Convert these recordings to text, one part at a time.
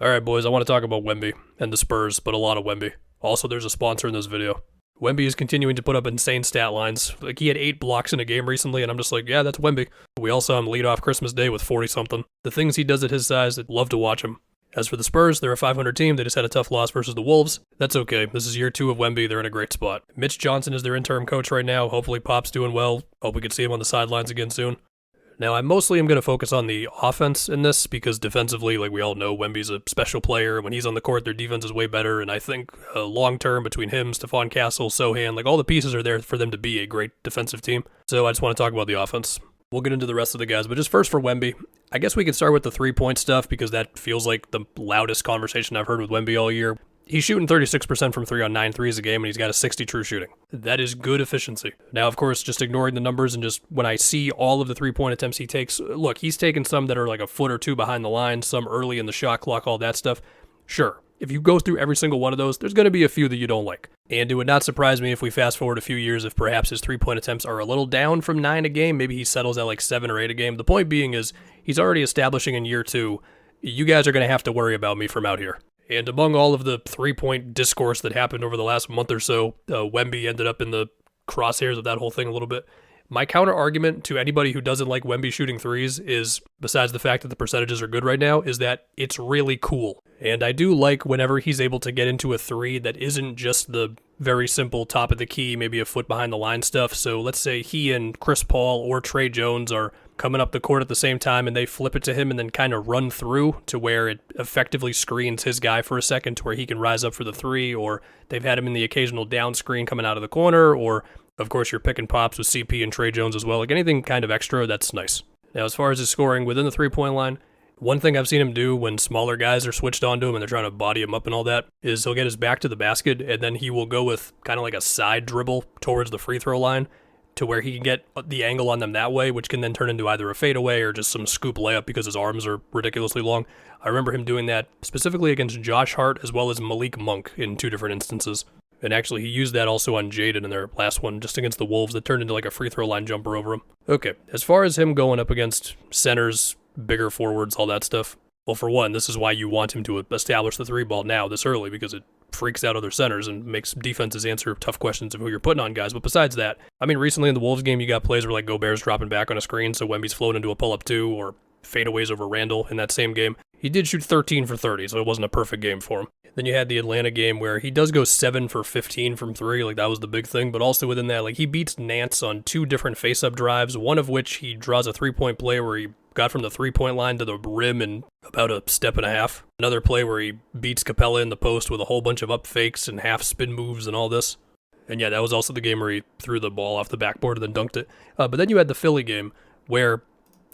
Alright boys, I want to talk about Wemby and the Spurs, but a lot of Wemby. Also, there's a sponsor in this video. Wemby is continuing to put up insane stat lines. Like, he had 8 blocks in a game recently, and I'm just like, yeah, that's Wemby. We all saw him lead off Christmas Day with 40-something. The things he does at his size, I'd love to watch him. As for the Spurs, they're a 500 team. They just had a tough loss versus the Wolves. That's okay. This is year 2 of Wemby. They're in a great spot. Mitch Johnson is their interim coach right now. Hopefully Pop's doing well. Hope we can see him on the sidelines again soon. Now, I mostly am going to focus on the offense in this because defensively, like we all know, Wemby's a special player. When he's on the court, their defense is way better, and I think long-term between him, Stephon Castle, Sohan, like all the pieces are there for them to be a great defensive team. So I just want to talk about the offense. We'll get into the rest of the guys, but just first for Wemby, I guess we can start with the three-point stuff because that feels like the loudest conversation I've heard with Wemby all year. He's shooting 36% from 3 on 9 threes a game, and he's got a 60 true shooting. That is good efficiency. Now, of course, just ignoring the numbers and just when I see all of the three-point attempts he takes, look, he's taken some that are like a foot or two behind the line, some early in the shot clock, all that stuff. Sure, if you go through every single one of those, there's going to be a few that you don't like. And it would not surprise me if we fast forward a few years if perhaps his three-point attempts are a little down from 9 a game. Maybe he settles at like 7 or 8 a game. The point being is he's already establishing in year 2, you guys are going to have to worry about me from out here. And among all of the three-point discourse that happened over the last month or so, Wemby ended up in the crosshairs of that whole thing a little bit. My counter-argument to anybody who doesn't like Wemby shooting threes is, besides the fact that the percentages are good right now, is that it's really cool. And I do like whenever he's able to get into a three that isn't just the very simple top of the key, maybe a foot behind the line stuff. So let's say he and Chris Paul or Trey Jones are coming up the court at the same time and they flip it to him and then kind of run through to where it effectively screens his guy for a second to where he can rise up for the three, or they've had him in the occasional down screen coming out of the corner, or of course you're picking pops with CP and Trey Jones as well. Like anything kind of extra, that's nice. Now as far as his scoring within the three-point line, one thing I've seen him do when smaller guys are switched onto him and they're trying to body him up and all that is he'll get his back to the basket and then he will go with kind of like a side dribble towards the free throw line to where he can get the angle on them that way, which can then turn into either a fadeaway or just some scoop layup because his arms are ridiculously long. I remember him doing that specifically against Josh Hart as well as Malik Monk in 2 different instances. And actually, he used that also on Jaden in their last one, just against the Wolves, that turned into like a free throw line jumper over him. Okay, as far as him going up against centers, bigger forwards, all that stuff, well, for one, this is why you want him to establish the three ball now this early, because it freaks out other centers and makes defenses answer tough questions of who you're putting on guys. But besides that, I mean, recently in the Wolves game, you got plays where like Gobert's dropping back on a screen, so Wemby's floating into a pull-up 2, or fadeaways over Randall in that same game. He did shoot 13 for 30, so it wasn't a perfect game for him. Then you had the Atlanta game where he does go 7 for 15 from 3, like that was the big thing, but also within that, like he beats Nance on 2 different face-up drives, one of which he draws a 3-point play where he got from the 3-point line to the rim in about a step and a half. Another play where he beats Capella in the post with a whole bunch of up fakes and half spin moves and all this. And yeah, that was also the game where he threw the ball off the backboard and then dunked it. But then you had the Philly game where,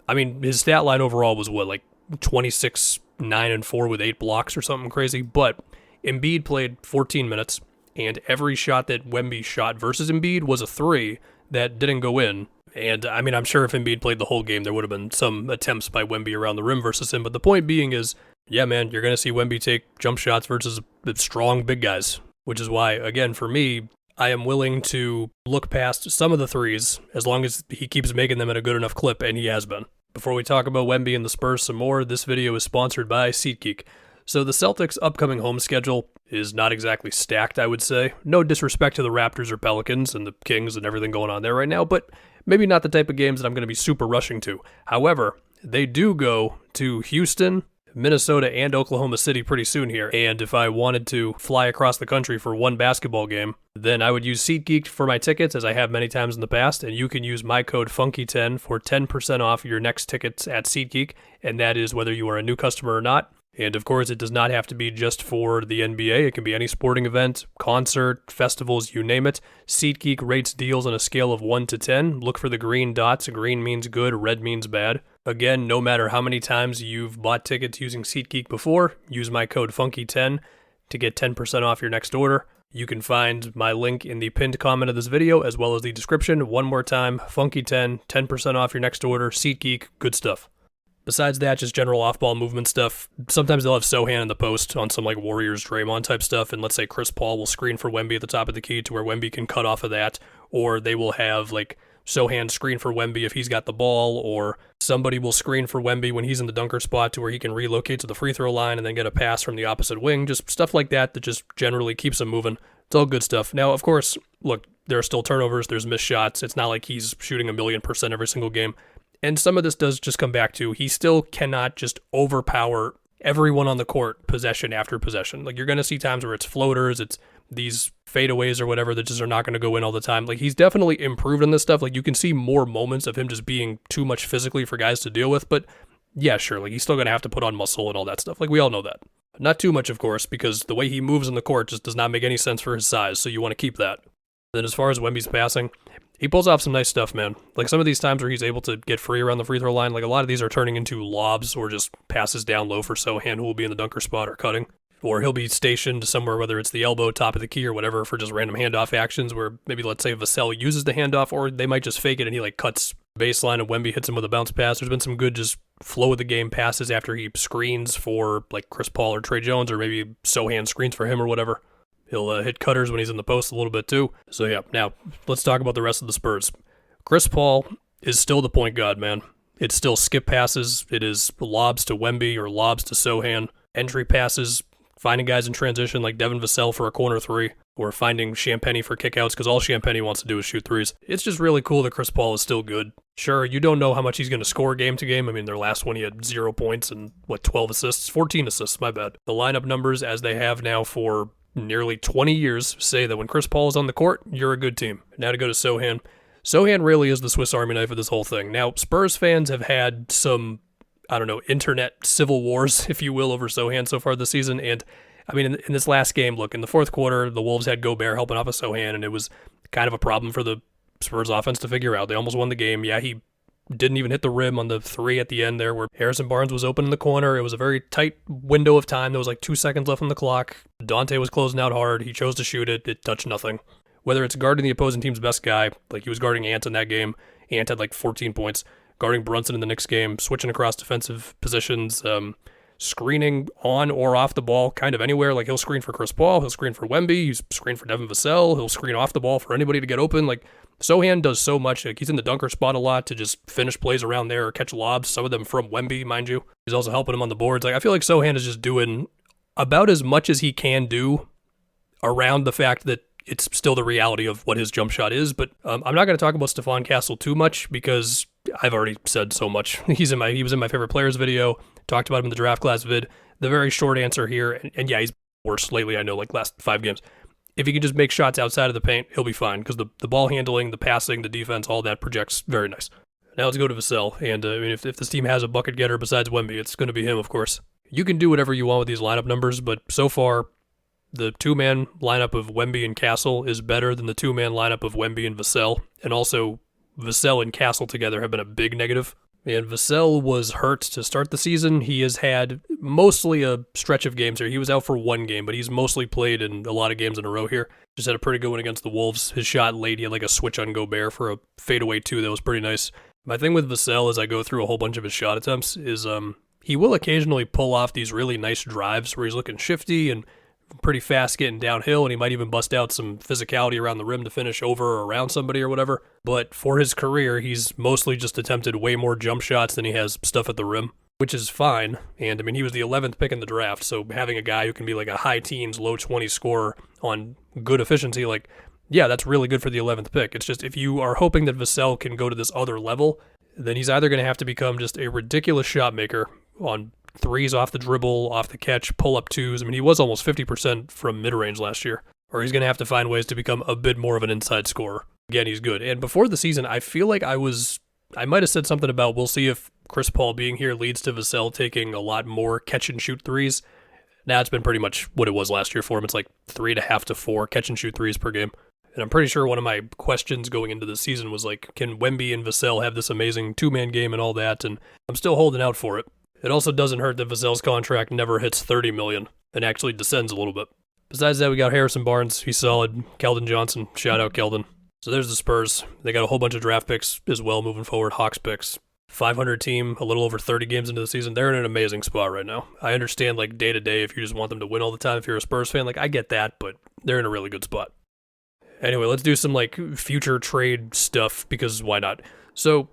I mean, his stat line overall was what, like 26, 9, and 4 with 8 blocks or something crazy, but Embiid played 14 minutes, and every shot that Wemby shot versus Embiid was a 3 that didn't go in. And I mean, I'm sure if Embiid played the whole game, there would have been some attempts by Wemby around the rim versus him, but the point being is, yeah, man, you're going to see Wemby take jump shots versus strong big guys, which is why, again, for me, I am willing to look past some of the threes as long as he keeps making them at a good enough clip, and he has been. Before we talk about Wemby and the Spurs some more, this video is sponsored by SeatGeek. So the Celtics' upcoming home schedule is not exactly stacked, I would say. No disrespect to the Raptors or Pelicans and the Kings and everything going on there right now, but maybe not the type of games that I'm going to be super rushing to. However, they do go to Houston, Minnesota, and Oklahoma City pretty soon here, and if I wanted to fly across the country for one basketball game, then I would use SeatGeek for my tickets, as I have many times in the past, and you can use my code FUNKY10 for 10% off your next tickets at SeatGeek, and that is whether you are a new customer or not. And of course, it does not have to be just for the NBA. It can be any sporting event, concert, festivals, you name it. SeatGeek rates deals on a scale of 1 to 10. Look for the green dots. Green means good, red means bad. Again, no matter how many times you've bought tickets using SeatGeek before, use my code FUNKY10 to get 10% off your next order. You can find my link in the pinned comment of this video as well as the description. One more time, FUNKY10, 10% off your next order. SeatGeek, good stuff. Besides that, just general off-ball movement stuff. Sometimes they'll have Sohan in the post on some like Warriors Draymond type stuff, and let's say Chris Paul will screen for Wemby at the top of the key to where Wemby can cut off of that, or they will have like Sohan screen for Wemby if he's got the ball, or somebody will screen for Wemby when he's in the dunker spot to where he can relocate to the free throw line and then get a pass from the opposite wing. Just stuff like that just generally keeps him moving. It's all good stuff. Now, of course, look, there are still turnovers, there's missed shots. It's not like he's shooting 1,000,000% every single game. And some of this does just come back to he still cannot just overpower everyone on the court possession after possession. Like, you're going to see times where it's floaters, it's these fadeaways or whatever that just are not going to go in all the time. Like, he's definitely improved on this stuff. Like, you can see more moments of him just being too much physically for guys to deal with. But yeah, sure, like, he's still going to have to put on muscle and all that stuff. Like, we all know that. Not too much, of course, because the way he moves on the court just does not make any sense for his size, so you want to keep that. Then as far as Wemby's passing, he pulls off some nice stuff, man. Like, some of these times where he's able to get free around the free throw line, like, a lot of these are turning into lobs or just passes down low for Sohan, who will be in the dunker spot or cutting. Or he'll be stationed somewhere, whether it's the elbow, top of the key, or whatever, for just random handoff actions where maybe, let's say, Vassell uses the handoff, or they might just fake it and he, like, cuts baseline and Wemby hits him with a bounce pass. There's been some good just flow of the game passes after he screens for, like, Chris Paul or Trey Jones, or maybe Sohan screens for him or whatever. He'll hit cutters when he's in the post a little bit too. So yeah, now let's talk about the rest of the Spurs. Chris Paul is still the point guard, man. It's still skip passes. It is lobs to Wemby or lobs to Sohan. Entry passes, finding guys in transition like Devin Vassell for a corner three, or finding Champagnie for kickouts because all Champagnie wants to do is shoot threes. It's just really cool that Chris Paul is still good. Sure, you don't know how much he's going to score game to game. I mean, their last one he had 0 points and 12 assists? 14 assists, my bad. The lineup numbers, as they have now for nearly 20 years, say that when Chris Paul is on the court, you're a good team. Now to go to Sohan. Sohan really is the Swiss Army knife of this whole thing. Now, Spurs fans have had some, internet civil wars, if you will, over Sohan so far this season. And, I mean, in this last game, look, in the fourth quarter, the Wolves had Gobert helping off of Sohan, and it was kind of a problem for the Spurs offense to figure out. They almost won the game. Yeah, he didn't even hit the rim on the three at the end there where Harrison Barnes was open in the corner. It was a very tight window of time. There was like 2 seconds left on the clock. Dante was closing out hard. He chose to shoot it. It touched nothing. Whether it's guarding the opposing team's best guy, like he was guarding Ant in that game. Ant had like 14 points. Guarding Brunson in the next game, switching across defensive positions, screening on or off the ball kind of anywhere. Like, he'll screen for Chris Paul. He'll screen for Wemby. He's screen for Devin Vassell. He'll screen off the ball for anybody to get open. Like, Sohan does so much. Like, he's in the dunker spot a lot to just finish plays around there or catch lobs, some of them from Wemby, mind you. He's also helping him on the boards. Like, I feel like Sohan is just doing about as much as he can do around the fact that it's still the reality of what his jump shot is. But I'm not going to talk about Stephon Castle too much because I've already said so much. He was in my favorite players video, talked about him in the draft class vid. The very short answer here, and yeah, he's worse lately, I know, like last 5 games. If he can just make shots outside of the paint, he'll be fine because the ball handling, the passing, the defense, all that projects very nice. Now let's go to Vassell. And I mean, if this team has a bucket getter besides Wemby, it's going to be him, of course. You can do whatever you want with these lineup numbers, but so far, the 2-man lineup of Wemby and Castle is better than the 2-man lineup of Wemby and Vassell. And also, Vassell and Castle together have been a big negative. And Vassell was hurt to start the season. He has had mostly a stretch of games here. He was out for 1 game, but he's mostly played in a lot of games in a row here. Just had a pretty good one against the Wolves. His shot late, he had like a switch on Gobert for a fadeaway 2 that was pretty nice. My thing with Vassell, as I go through a whole bunch of his shot attempts, is he will occasionally pull off these really nice drives where he's looking shifty and pretty fast getting downhill, and he might even bust out some physicality around the rim to finish over or around somebody or whatever. But for his career, he's mostly just attempted way more jump shots than he has stuff at the rim, which is fine. And I mean, he was the 11th pick in the draft, so having a guy who can be like a high teens, low 20s scorer on good efficiency, like, yeah, that's really good for the 11th pick. It's just if you are hoping that Vassell can go to this other level, then he's either going to have to become just a ridiculous shot maker on threes off the dribble, off the catch, pull-up 2s. I mean, he was almost 50% from mid-range last year. Or he's going to have to find ways to become a bit more of an inside scorer. Again, he's good. And before the season, I feel like I might have said something about we'll see if Chris Paul being here leads to Vassell taking a lot more catch-and-shoot threes. Now it's been pretty much what it was last year for him. It's like 3.5 to 4 catch-and-shoot threes per game. And I'm pretty sure one of my questions going into the season was like, can Wemby and Vassell have this amazing 2-man game and all that? And I'm still holding out for it. It also doesn't hurt that Vassell's contract never hits $30 million and actually descends a little bit. Besides that, we got Harrison Barnes. He's solid. Keldon Johnson. Shout out Keldon. So there's the Spurs. They got a whole bunch of draft picks as well moving forward. Hawks picks. 500 team, a little over 30 games into the season. They're in an amazing spot right now. I understand like day to day if you just want them to win all the time if you're a Spurs fan. Like I get that, but they're in a really good spot. Anyway, let's do some like future trade stuff because why not? So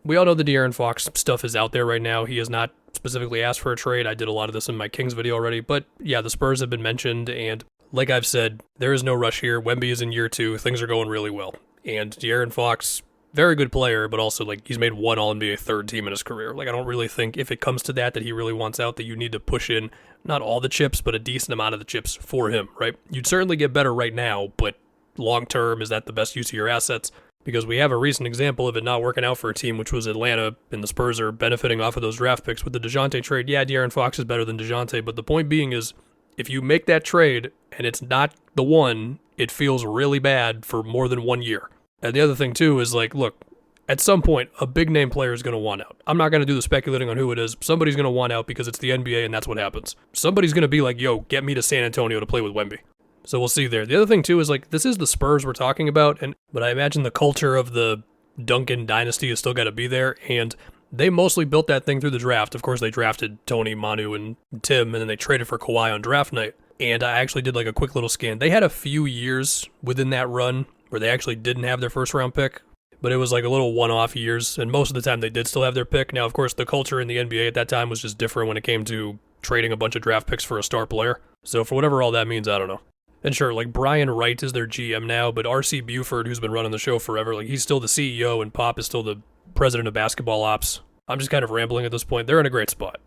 we all know the De'Aaron Fox stuff is out there right now. He has not specifically asked for a trade. I did a lot of this in my Kings video already, but yeah, the Spurs have been mentioned, and like I've said, there is no rush here. Wemby is in year 2. Things are going really well. And De'Aaron Fox, very good player, but also like he's made one All-NBA third team in his career. Like I don't really think if it comes to that he really wants out, that you need to push in not all the chips, but a decent amount of the chips for him, right? You'd certainly get better right now, but long term, is that the best use of your assets? Because we have a recent example of it not working out for a team, which was Atlanta, and the Spurs are benefiting off of those draft picks with the DeJounte trade. Yeah, De'Aaron Fox is better than DeJounte, but the point being is, if you make that trade and it's not the one, it feels really bad for more than 1 year. And the other thing, too, is like, look, at some point, a big-name player is going to want out. I'm not going to do the speculating on who it is. Somebody's going to want out because it's the NBA, and that's what happens. Somebody's going to be like, yo, get me to San Antonio to play with Wemby. So we'll see there. The other thing, too, is like, this is the Spurs we're talking about, but I imagine the culture of the Duncan dynasty has still got to be there, and they mostly built that thing through the draft. Of course, they drafted Tony, Manu, and Tim, and then they traded for Kawhi on draft night. And I actually did like a quick little scan. They had a few years within that run where they actually didn't have their first round pick, but it was like a little one-off years, and most of the time they did still have their pick. Now, of course, the culture in the NBA at that time was just different when it came to trading a bunch of draft picks for a star player. So for whatever all that means, I don't know. And sure, like Brian Wright is their GM now, but R.C. Buford, who's been running the show forever, like he's still the CEO and Pop is still the president of basketball ops. I'm just kind of rambling at this point. They're in a great spot.